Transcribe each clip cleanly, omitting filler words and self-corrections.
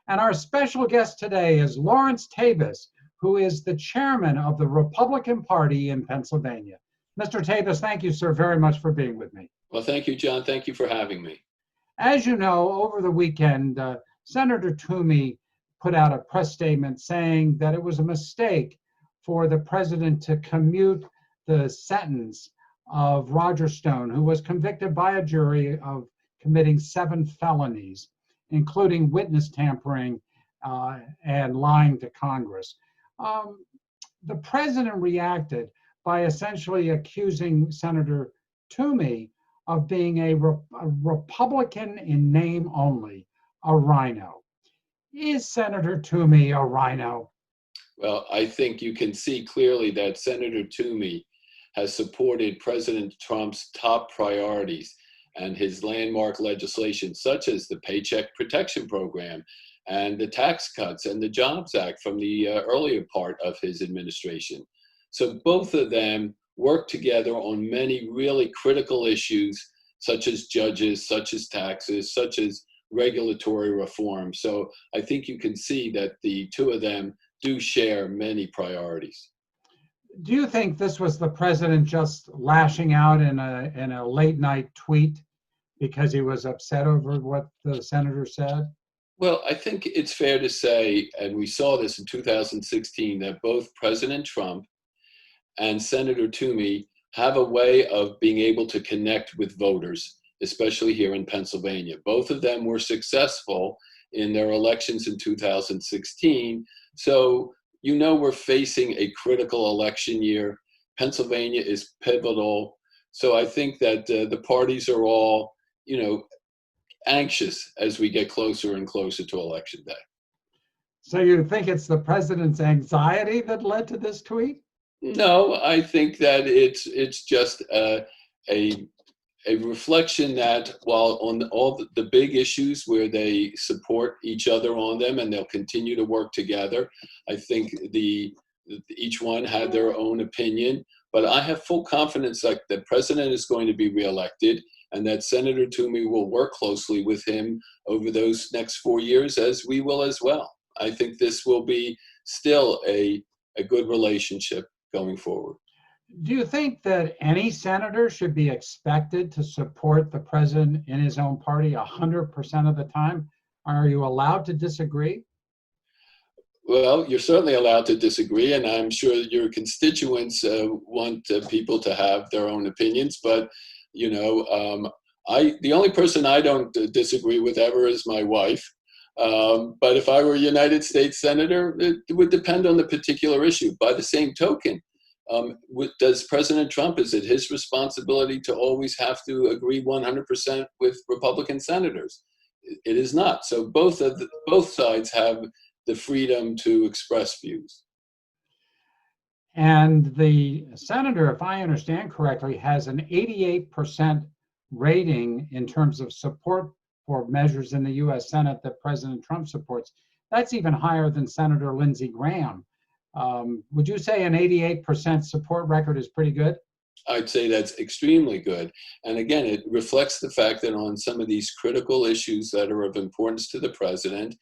And our special guest today is Lawrence Tabas, who is the chairman of the Republican Party in Pennsylvania. Mr. Tabas, thank you, sir, very much for being with me. Well, thank you, John. Thank you for having me. As you know, over the weekend, Senator Toomey put out a press statement saying that it was a mistake for the president to commute the sentence of Roger Stone, who was convicted by a jury of committing 7 felonies, including witness tampering and lying to Congress. The president reacted by essentially accusing Senator Toomey of being a Republican in name only, a rhino. Is Senator Toomey a rhino? Well, I think you can see clearly that Senator Toomey has supported President Trump's top priorities and his landmark legislation, such as the Paycheck Protection Program and the tax cuts and the Jobs Act from the earlier part of his administration. So both of them work together on many really critical issues, such as judges, such as taxes, such as regulatory reform. So I think you can see that the two of them do share many priorities. Do you think this was the president just lashing out in a late night tweet because he was upset over what the senator said? Well, I think it's fair to say, and we saw this in 2016, that both President Trump and Senator Toomey have a way of being able to connect with voters, especially here in Pennsylvania. Both of them were successful in their elections in 2016. So, we're facing a critical election year. Pennsylvania is pivotal. So I think that the parties are all, anxious as we get closer and closer to Election Day. So you think it's the president's anxiety that led to this tweet? No, I think that it's just a reflection that while on all the big issues where they support each other on them and they'll continue to work together, I think each one had their own opinion. But I have full confidence that the president is going to be reelected and that Senator Toomey will work closely with him over those next 4 years, as we will as well. I think this will be still a good relationship going forward. Do you think that any senator should be expected to support the president in his own party 100% of the time? Are you allowed to disagree? Well, you're certainly allowed to disagree, and I'm sure your constituents want people to have their own opinions. But the only person I don't disagree with ever is my wife. But if I were a United States senator, it would depend on the particular issue. By the same token, does President Trump, is it his responsibility to always have to agree 100% with Republican senators? It is not. So both sides have the freedom to express views. And the senator, if I understand correctly, has an 88% rating in terms of support for measures in the U.S. Senate that President Trump supports. That's even higher than Senator Lindsey Graham. Would you say an 88% support record is pretty good? I'd say that's extremely good. And again, it reflects the fact that on some of these critical issues that are of importance to the president,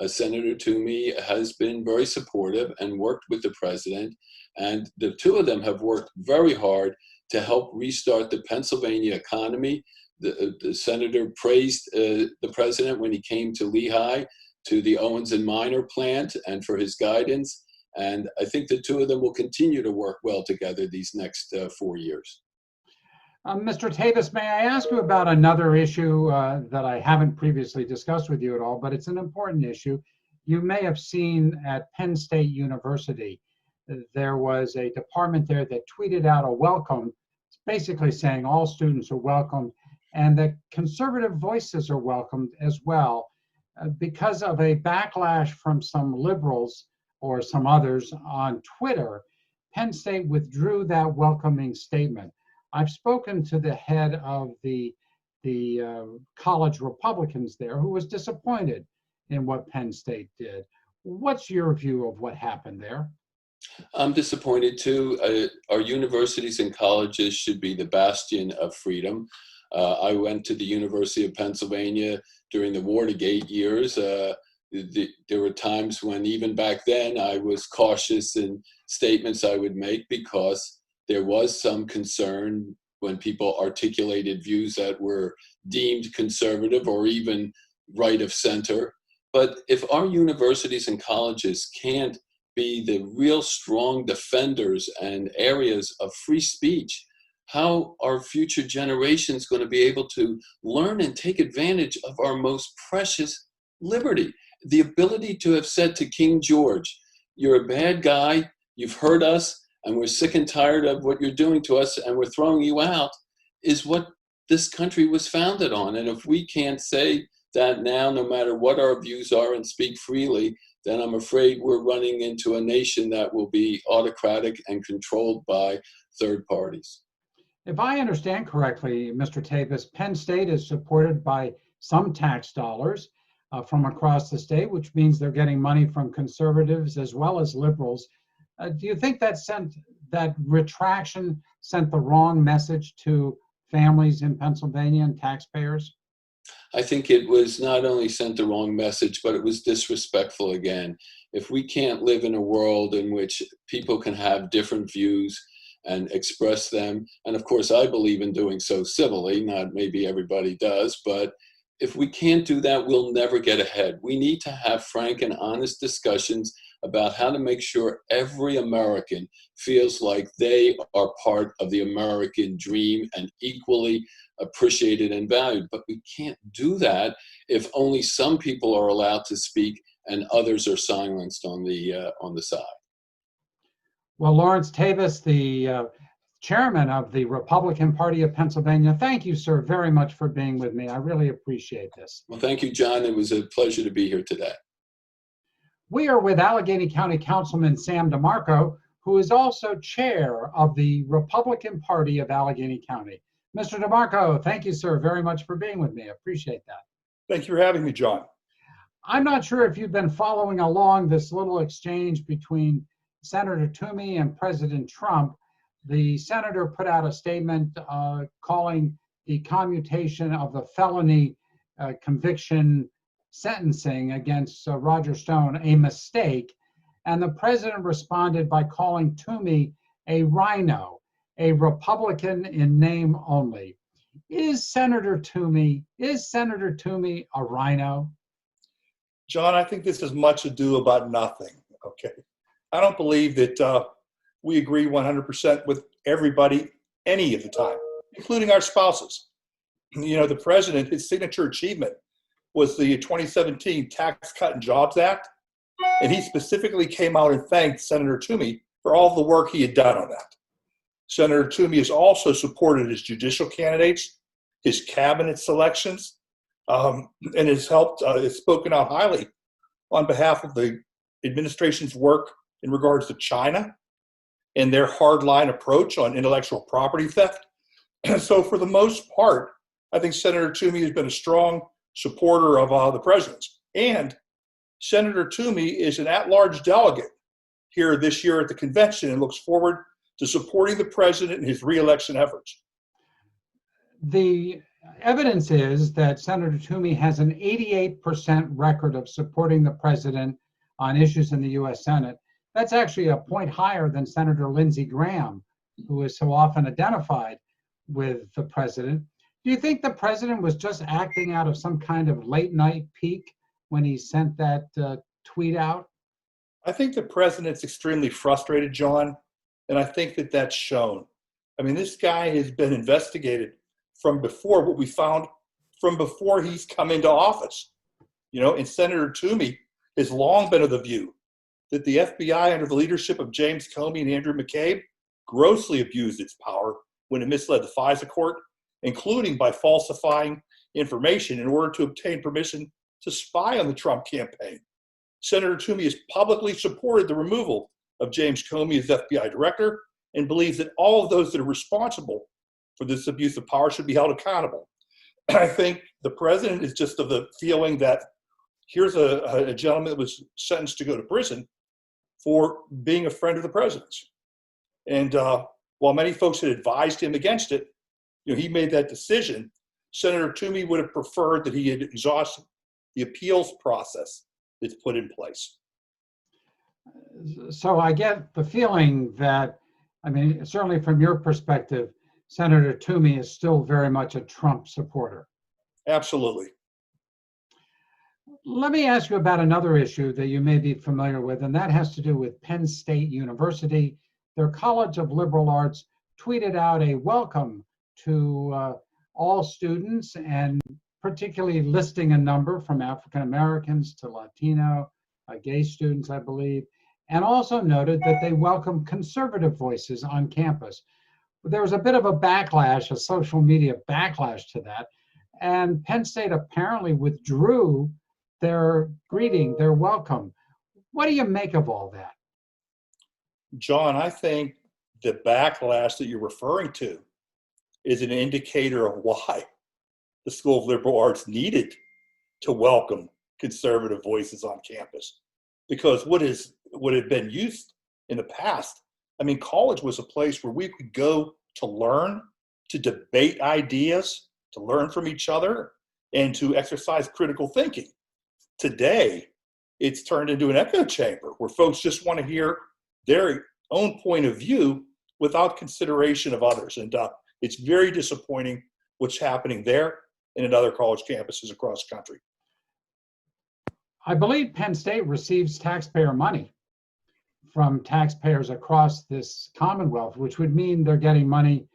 Senator Toomey has been very supportive and worked with the president. And the two of them have worked very hard to help restart the Pennsylvania economy. The senator praised the president when he came to Lehigh, to the Owens and Minor plant, and for his guidance. And I think the two of them will continue to work well together these next 4 years. Mr. Tabas, may I ask you about another issue that I haven't previously discussed with you at all, but it's an important issue. You may have seen at Penn State University, there was a department there that tweeted out a welcome, basically saying all students are welcome and that conservative voices are welcomed as well. Because of a backlash from some liberals or some others on Twitter, Penn State withdrew that welcoming statement. I've spoken to the head of the college Republicans there, who was disappointed in what Penn State did. What's your view of what happened there? I'm disappointed too. Our universities and colleges should be the bastion of freedom. I went to the University of Pennsylvania during the Watergate years. there were times when even back then I was cautious in statements I would make because there was some concern when people articulated views that were deemed conservative or even right of center. But if our universities and colleges can't be the real strong defenders and areas of free speech, how are future generations going to be able to learn and take advantage of our most precious liberty? The ability to have said to King George, "You're a bad guy, you've hurt us, and we're sick and tired of what you're doing to us, and we're throwing you out," is what this country was founded on. And if we can't say that now, no matter what our views are, and speak freely, then I'm afraid we're running into a nation that will be autocratic and controlled by third parties. If I understand correctly, Mr. Tabas, Penn State is supported by some tax dollars from across the state, which means they're getting money from conservatives as well as liberals. Do you think that retraction sent the wrong message to families in Pennsylvania and taxpayers? I think it was not only sent the wrong message, but it was disrespectful again. If we can't live in a world in which people can have different views and express them, and of course I believe in doing so civilly, not maybe everybody does, but if we can't do that, we'll never get ahead. We need to have frank and honest discussions about how to make sure every American feels like they are part of the American dream and equally appreciated and valued. But we can't do that if only some people are allowed to speak and others are silenced on the side. Well, Lawrence Tabas, the chairman of the Republican Party of Pennsylvania, thank you, sir, very much for being with me. I really appreciate this. Well, thank you, John. It was a pleasure to be here today. We are with Allegheny County Councilman Sam DeMarco, who is also chair of the Republican Party of Allegheny County. Mr. DeMarco, thank you, sir, very much for being with me. I appreciate that. Thank you for having me, John. I'm not sure if you've been following along this little exchange between Senator Toomey and President Trump. The senator put out a statement calling the commutation of the felony conviction sentencing against Roger Stone a mistake. And the president responded by calling Toomey a rhino, a Republican in name only. Is Senator Toomey a rhino? John, I think this is much ado about nothing, okay? I don't believe that we agree 100% with everybody any of the time, including our spouses. You know, the president, his signature achievement was the 2017 Tax Cut and Jobs Act, and he specifically came out and thanked Senator Toomey for all the work he had done on that. Senator Toomey has also supported his judicial candidates, his cabinet selections, and has spoken out highly on behalf of the administration's work in regards to China and their hardline approach on intellectual property theft. And so for the most part, I think Senator Toomey has been a strong supporter of the president's. And Senator Toomey is an at-large delegate here this year at the convention and looks forward to supporting the president in his re-election efforts. The evidence is that Senator Toomey has an 88% record of supporting the president on issues in the U.S. Senate. That's actually a point higher than Senator Lindsey Graham, who is so often identified with the president. Do you think the president was just acting out of some kind of late night peak when he sent that tweet out? I think the president's extremely frustrated, John, and I think that that's shown. I mean, this guy has been investigated from before what we found from before he's come into office. You know, and Senator Toomey has long been of the view that the FBI under the leadership of James Comey and Andrew McCabe grossly abused its power when it misled the FISA court, including by falsifying information in order to obtain permission to spy on the Trump campaign. Senator Toomey has publicly supported the removal of James Comey as FBI director and believes that all of those that are responsible for this abuse of power should be held accountable. And I think the president is just of the feeling that here's a gentleman that was sentenced to go to prison for being a friend of the president's. And while many folks had advised him against it, you know, he made that decision. Senator Toomey would have preferred that he had exhausted the appeals process that's put in place. So I get the feeling that, I mean, certainly from your perspective, Senator Toomey is still very much a Trump supporter. Absolutely. Let me ask you about another issue that you may be familiar with, and that has to do with Penn State University. Their College of Liberal Arts tweeted out a welcome to all students, and particularly listing a number from African Americans to Latino, gay students, I believe, and also noted that they welcome conservative voices on campus. There was a bit of a backlash, a social media backlash to that, and Penn State apparently withdrew their greeting, their welcome. What do you make of all that? John, I think the backlash that you're referring to is an indicator of why the School of Liberal Arts needed to welcome conservative voices on campus. Because what had been used in the past, I mean, college was a place where we could go to learn, to debate ideas, to learn from each other, and to exercise critical thinking. Today, it's turned into an echo chamber where folks just want to hear their own point of view without consideration of others. And it's very disappointing what's happening there and in other college campuses across the country. I believe Penn State receives taxpayer money from taxpayers across this Commonwealth, which would mean they're getting money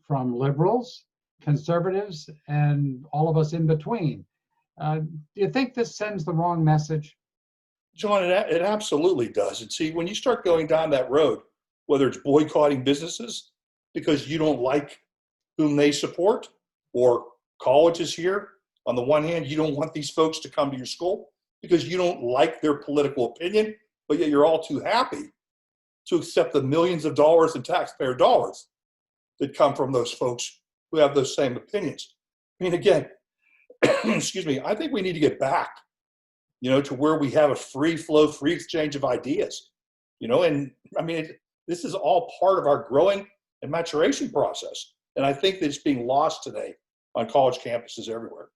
from liberals, conservatives, and all of us in between. Do you think this sends the wrong message? John, it absolutely does. And see, when you start going down that road, whether it's boycotting businesses because you don't like whom they support, or colleges here, on the one hand, you don't want these folks to come to your school because you don't like their political opinion, but yet you're all too happy to accept the millions of dollars in taxpayer dollars that come from those folks who have those same opinions. I mean, again, excuse me, I think we need to get back, to where we have a free flow, free exchange of ideas, and I mean, this is all part of our growing and maturation process. And I think that it's being lost today on college campuses everywhere.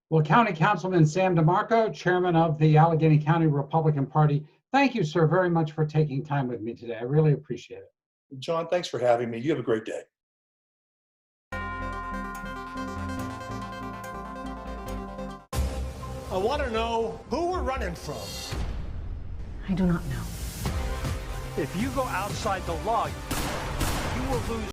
Well, County Councilman Sam DeMarco, chairman of the Allegheny County Republican Party, thank you, sir, very much for taking time with me today. I really appreciate it. John, thanks for having me. You have a great day. I want to know who we're running from. I do not know. If you go outside the law, you will lose